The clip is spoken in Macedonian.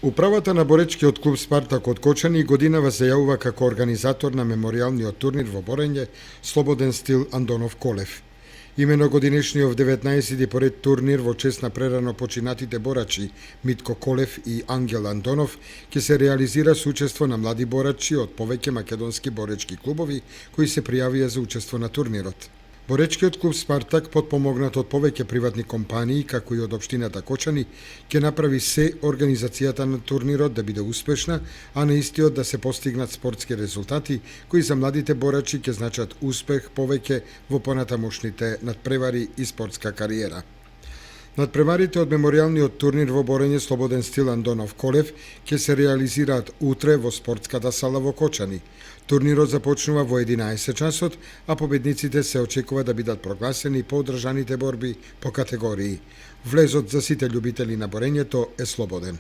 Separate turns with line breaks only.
Управата на боречкиот клуб Спартак од Кочани годинава се јавува како организатор на меморијалниот турнир во борење Слободен стил Андонов Колев. Имено годинешниот 19 поред турнир во чест на прерано починатите борачи Митко Колев и Ангел Андонов ќе се реализира со учество на млади борачи од повеќе македонски боречки клубови кои се пријавија за учество на турнирот. Боречкиот клуб Спартак, подпомогнат од повеќе приватни компании, како и од општината Кочани, ќе направи се организацијата на турнирот да биде успешна, а на истиот да се постигнат спортски резултати кои за младите борачи ќе значат успех повеќе во понатамошните надпревари и спортска кариера. Надпреварите од меморијалниот турнир во борење Слободен стил Андонов Колев ќе се реализираат утре во спортската сала во Кочани. Турнирот започнува во 11 часот, а победниците се очекува да бидат прогласени по одржаните борби по категории. Влезот за сите љубители на борењето е слободен.